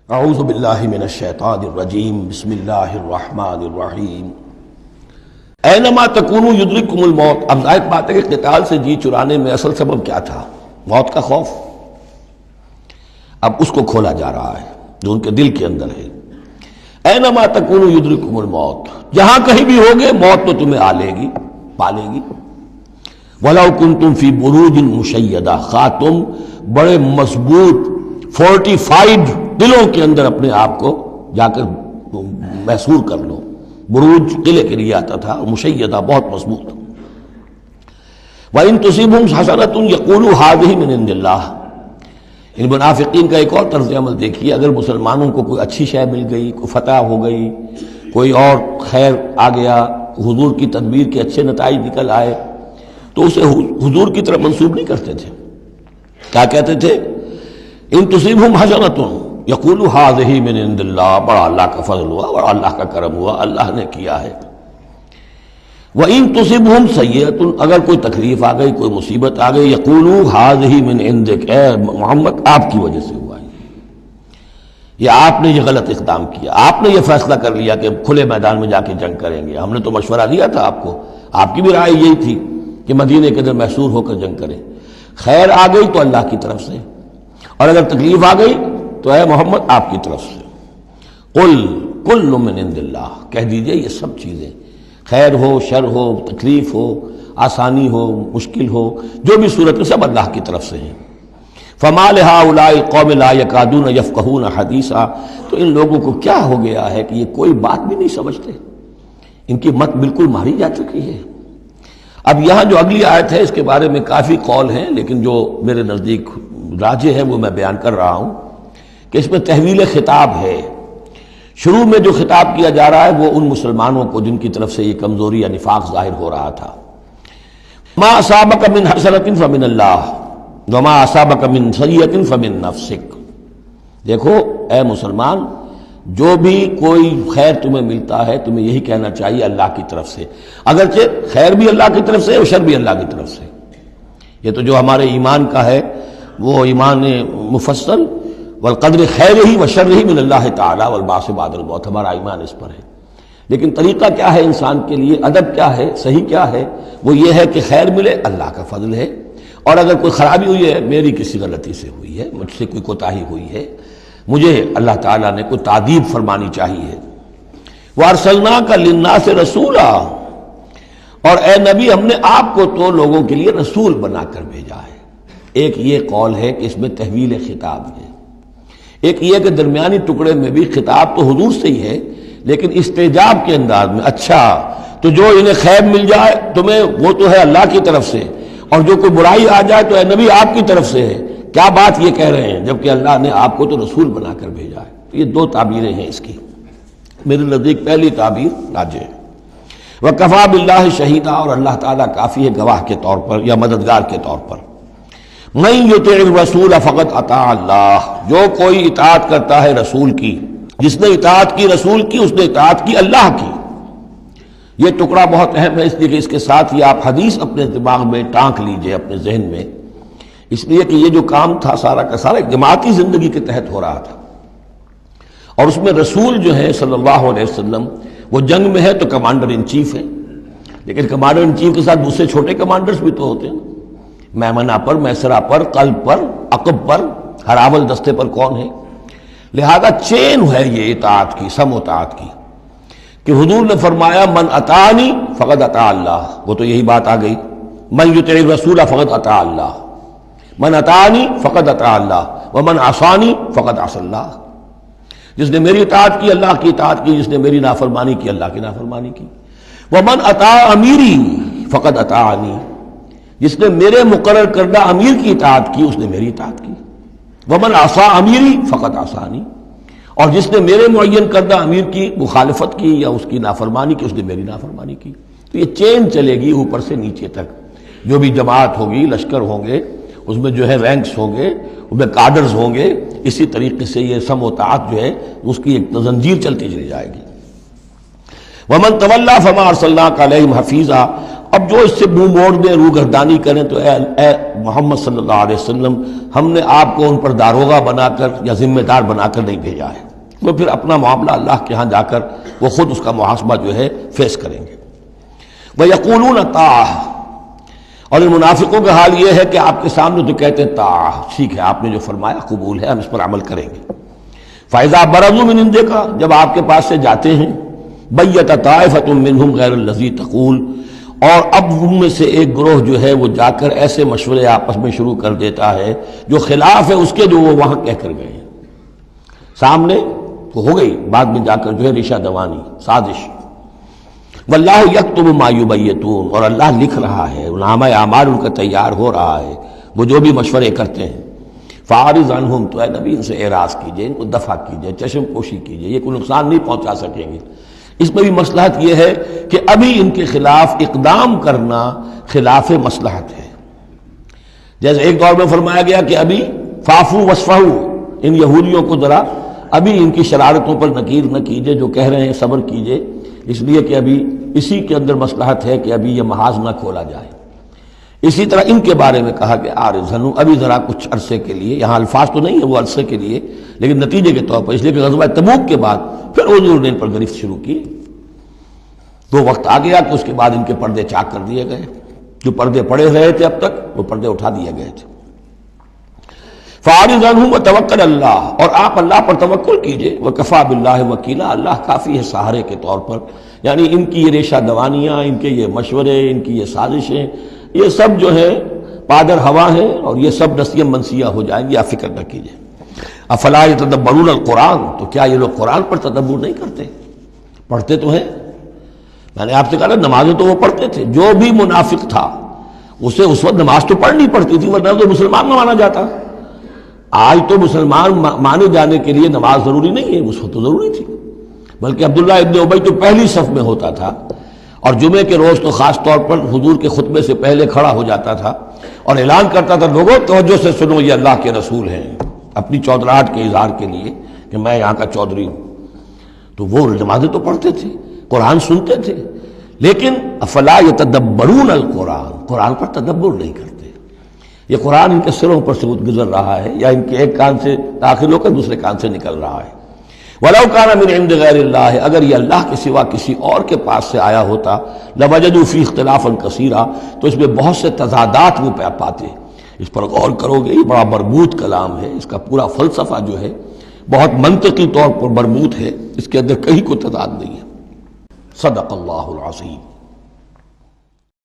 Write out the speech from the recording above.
اعوذ باللہ من الشیطان الرجیم بسم اللہ الرحمن الرحیم اینما تکونوا یدرککم الموت۔ اب ظاہر بات ہے کہ قتال سے جی چرانے میں اصل سبب کیا تھا؟ موت کا خوف۔ اب اس کو کھولا جا رہا ہے جو ان کے دل کے اندر ہے۔ اینما تکونوا یدرککم الموت، جہاں کہیں بھی ہوگے موت تو تمہیں آ لے گی، پا لے گی۔ وَلَوْ كُنْتُمْ فِي بُرُوجٍ مُشَيَّدَةٍ، خواہ تم بڑے مضبوط فورٹیفائڈ دلوں کے اندر اپنے آپ کو جا کر محصور کر لو۔ بروج قلعے کے لیے آتا تھا، مشیدہ بہت مضبوط۔ وَإِن تُصِبْهُمْ حَسَنَةٌ يَقُولُوا هَٰذِهِ مِنْ عِندِ اللَّهِ۔ ان منافقین کا ایک اور طرز عمل دیکھیے، اگر مسلمانوں کو کوئی اچھی شے مل گئی، کوئی فتح ہو گئی، کوئی اور خیر آ گیا، حضور کی تدبیر کے اچھے نتائج نکل آئے، تو اسے حضور کی طرف منسوب نہیں کرتے تھے۔ کیا کہتے تھے؟ ان تصیبہم حسنۃ یقولوا ھذہ من عند اللہ، بڑا اللہ کا فضل ہوا، بڑا اللہ کا کرم ہوا، اللہ نے کیا ہے۔ وَإِن تُصِبْهُمْ سَيِّئَةٌ، اگر کوئی تکلیف آ گئی، کوئی مصیبت آ گئی، یقولوا ھذہ من عندک، اے محمد آپ کی وجہ سے ہوا ہے، یہ آپ نے یہ غلط اقدام کیا، آپ نے یہ فیصلہ کر لیا کہ کھلے میدان میں جا کے جنگ کریں گے، ہم نے تو مشورہ دیا تھا آپ کو، آپ کی بھی رائے یہی تھی کہ مدینے کے اندر محصور ہو کر جنگ کریں۔ خیر آ گئی تو اللہ کی طرف سے، اور اگر تکلیف آ گئی تو اے محمد آپ کی طرف سے۔ قل کل من عند اللہ، کہہ دیجئے یہ سب چیزیں، خیر ہو، شر ہو، تکلیف ہو، آسانی ہو، مشکل ہو، جو بھی صورت میں سب اللہ کی طرف سے ہیں۔ فما لہؤلاء القوم لا یکادون یفقہون حدیثا، تو ان لوگوں کو کیا ہو گیا ہے کہ یہ کوئی بات بھی نہیں سمجھتے، ان کی مت بالکل ماری جا چکی ہے۔ اب یہاں جو اگلی آیت ہے اس کے بارے میں کافی قول ہیں، لیکن جو میرے نزدیک راجح ہے وہ میں بیان کر رہا ہوں کہ اس میں تحویل خطاب ہے۔ شروع میں جو خطاب کیا جا رہا ہے وہ ان مسلمانوں کو جن کی طرف سے یہ کمزوری یا نفاق ظاہر ہو رہا تھا۔ ما اصابک من حسنۃ فمن اللہ وما اصابک من سیئۃ فمن نفسک۔ دیکھو اے مسلمان، جو بھی کوئی خیر تمہیں ملتا ہے تمہیں یہی کہنا چاہیے اللہ کی طرف سے، اگرچہ خیر بھی اللہ کی طرف سے اور شر بھی اللہ کی طرف سے۔ یہ تو جو ہمارے ایمان کا ہے وہ ایمان مفصل، والقدر خیرہ وشرہ من اللہ تعالی والبعث بعد الموت، ہمارا ایمان اس پر ہے۔ لیکن طریقہ کیا ہے انسان کے لیے، ادب کیا ہے، صحیح کیا ہے؟ وہ یہ ہے کہ خیر ملے اللہ کا فضل ہے، اور اگر کوئی خرابی ہوئی ہے میری کسی غلطی سے ہوئی ہے، مجھ سے کوئی کوتاہی ہوئی ہے، مجھے اللہ تعالیٰ نے کوئی تعدیب فرمانی چاہیے۔ وَأَرْسَلْنَاكَ لِلنَّاسِ رَسُولًا، اور اے نبی ہم نے آپ کو تو لوگوں کے لیے رسول بنا کر بھیجا ہے۔ ایک یہ قول ہے کہ اس میں تحویل خطاب ہے، ایک یہ کہ درمیانی ٹکڑے میں بھی خطاب تو حضور سے ہی ہے لیکن استجاب کے انداز میں، اچھا تو جو انہیں خیر مل جائے تمہیں وہ تو ہے اللہ کی طرف سے، اور جو کوئی برائی آ جائے تو اے نبی آپ کی طرف سے ہے۔ کیا بات یہ کہہ رہے ہیں جبکہ اللہ نے آپ کو تو رسول بنا کر بھیجا ہے؟ تو یہ دو تعبیریں ہیں اس کی، میرے نزدیک پہلی تعبیر راجح ہے۔ وَكَفَىٰ بِاللَّهِ شَهِيدًا، اور اللہ تعالیٰ کافی ہے گواہ کے طور پر یا مددگار کے طور پر۔ مَن يُطِعِ الرَّسُولَ فَقَدْ أَطَاعَ اللَّهَ، جو کوئی اطاعت کرتا ہے رسول کی، جس نے اطاعت کی رسول کی اس نے اطاعت کی اللہ کی۔ یہ ٹکڑا بہت اہم ہے، اس لیے کہ اس کے ساتھ ہی آپ حدیث اپنے دماغ میں ٹانک لیجئے، اپنے ذہن میں، اس لیے کہ یہ جو کام تھا سارا کا سارا ایک جماعتی زندگی کے تحت ہو رہا تھا، اور اس میں رسول جو ہے صلی اللہ علیہ وسلم وہ جنگ میں ہے تو کمانڈر ان چیف ہے، لیکن کمانڈر ان چیف کے ساتھ دوسرے چھوٹے کمانڈرز بھی تو ہوتے ہیں، میمنہ پر، میسرہ پر، قلب پر، عقب پر، ہر اول دستے پر کون ہے؟ لہذا چین ہے یہ اطاعت کی، سم اطاعت کی، کہ حضور نے فرمایا من اطاعنی فقد اطاع اللہ، وہ تو یہی بات آ گئی، من یطع الرسول فقد اطاع اللہ، من اطاعنی فقد اطاع اللہ ومن عصانی فقد عصى اللہ۔ جس نے میری اطاعت کی اللہ کی اطاعت کی، جس نے میری نافرمانی کی اللہ کی نافرمانی کی۔ ومن اطاع امیری فقد اطاعنی، جس نے میرے مقرر کردہ امیر کی اطاعت کی اس نے میری اطاعت کی۔ ومن عصى امیری فقد عصانی، اور جس نے میرے معین کردہ امیر کی مخالفت کی یا اس کی نافرمانی کی اس نے میری نافرمانی کی۔ تو یہ چین چلے گی اوپر سے نیچے تک، جو بھی جماعت ہوگی، لشکر ہوں گے، اس میں جو ہے رینکس ہوں گے، اس میں کارڈرز ہوں گے، اسی طریقے سے یہ سم و طاعت جو ہے اس کی ایک زنجیر چلتی چلی جائے گی۔ ومن تولی فما ارسلناک علیہم حفیظا، اب جو اس سے منہ موڑ دیں، روگردانی کریں، تو اے محمد صلی اللہ علیہ وسلم، ہم نے آپ کو ان پر داروغہ بنا کر یا ذمہ دار بنا کر نہیں بھیجا ہے، وہ پھر اپنا معاملہ اللہ کے ہاں جا کر وہ خود اس کا محاسبہ جو ہے فیس کریں گے۔ وَيَقُولُونَ طَاعَةٌ، اور ان منافقوں کا حال یہ ہے کہ آپ کے سامنے تو کہتے ہیں طاعہ، ٹھیک ہے آپ نے جو فرمایا قبول ہے، ہم اس پر عمل کریں گے۔ فَإِذَا بَرَزُوا مِنْ عِنْدِكَ، جب آپ کے پاس سے جاتے ہیں، بَيَّتَ طَائِفَةٌ مِّنْهُمْ غَيْرَ الَّذِي تَقُولُ، اور اب ان میں سے ایک گروہ جو ہے وہ جا کر ایسے مشورے آپس میں شروع کر دیتا ہے جو خلاف ہے اس کے جو وہ وہاں کہہ کر گئے ہیں۔ سامنے تو ہو گئی، بعد میں جا کر جو ہے ریشہ دوانی، سازش۔ واللہ یکتب ما یبیتون، اور اللہ لکھ رہا ہے، نامہ اعمال ان کا تیار ہو رہا ہے، وہ جو بھی مشورے کرتے ہیں۔ فاعرض عنہم، تو اے نبی ان سے اعراض کیجئے، ان کو دفع کیجئے، چشم پوشی کیجئے، یہ کوئی نقصان نہیں پہنچا سکیں گے۔ اس میں بھی مصلحت یہ ہے کہ ابھی ان کے خلاف اقدام کرنا خلاف مصلحت ہے۔ جیسے ایک دور میں فرمایا گیا کہ ابھی فاعفوا واصفحوا، ان یہودیوں کو ذرا ابھی ان کی شرارتوں پر نکیر نہ کیجئے، جو کہہ رہے ہیں صبر کیجئے، اس لیے کہ ابھی اسی کے اندر مصلحت ہے کہ ابھی یہ محاذ نہ کھولا جائے۔ اسی طرح ان کے بارے میں کہا کہ آرزنو، ابھی ذرا کچھ عرصے کے لیے، یہاں الفاظ تو نہیں ہے وہ عرصے کے لیے، لیکن نتیجے کے طور پر، اس لیے کہ غزوہ تبوک کے بعد پھر حضور نے ان پر گرفت شروع کی، تو وقت آ گیا کہ اس کے بعد ان کے پردے چاک کر دیے گئے، جو پردے پڑے رہے تھے اب تک وہ پردے اٹھا دیے گئے تھے۔ فَأَعْرِضْ عَنْهُمْ وَتَوَكَّلْ عَلَى اللَّهِ، اور آپ اللہ پر توکل کیجئے، وَكَفَىٰ بِاللَّهِ وَكِيلًا، اللہ کافی ہے سہارے کے طور پر۔ یعنی ان کی یہ ریشہ دوانیاں، ان کے یہ مشورے، ان کی یہ سازشیں، یہ سب جو ہے پادر ہوا ہے، اور یہ سب نسیاں منسیہ ہو جائیں گی، آپ فکر نہ کیجئے۔ افلا یتدبرون القرآن، تو کیا یہ لوگ قرآن پر تدبر نہیں کرتے؟ پڑھتے تو ہیں، میں نے آپ سے کہا نا نمازیں تو وہ پڑھتے تھے، جو بھی منافق تھا اسے اس وقت نماز تو پڑھنی پڑتی تھی، ورنہ تو مسلمان نہ مانا جاتا۔ آج تو مسلمان مانے جانے کے لیے نماز ضروری نہیں ہے، اس وقت تو ضروری تھی، بلکہ عبداللہ ابن ابی تو پہلی صف میں ہوتا تھا، اور جمعے کے روز تو خاص طور پر حضور کے خطبے سے پہلے کھڑا ہو جاتا تھا اور اعلان کرتا تھا، لوگوں توجہ سے سنو، یہ اللہ کے رسول ہیں، اپنی چودراہٹ کے اظہار کے لیے کہ میں یہاں کا چودھری ہوں۔ تو وہ نمازیں تو پڑھتے تھے، قرآن سنتے تھے، لیکن افلا یتدبرون القرآن، قرآن پر تدبر نہیں کرتے۔ یہ قرآن ان کے سروں پر سے گزر رہا ہے، یا ان کے ایک کان سے داخل ہو کر دوسرے کان سے نکل رہا ہے۔ وَلَوْ كَانَ مِنْ عِنْدِ غَيْرِ اللَّهِ، اگر یہ اللہ کے سوا کسی اور کے پاس سے آیا ہوتا، لَوَجَدُوا فِيهِ اخْتِلَافًا كَثِيرًا، تو اس میں بہت سے تضادات وہ پاتے۔ اس پر غور کرو گے، یہ بڑا مربوط کلام ہے، اس کا پورا فلسفہ جو ہے بہت منطقی طور پر مربوط ہے، اس کے اندر کہیں کوئی تضاد نہیں ہے۔ صدق اللہ العظیم۔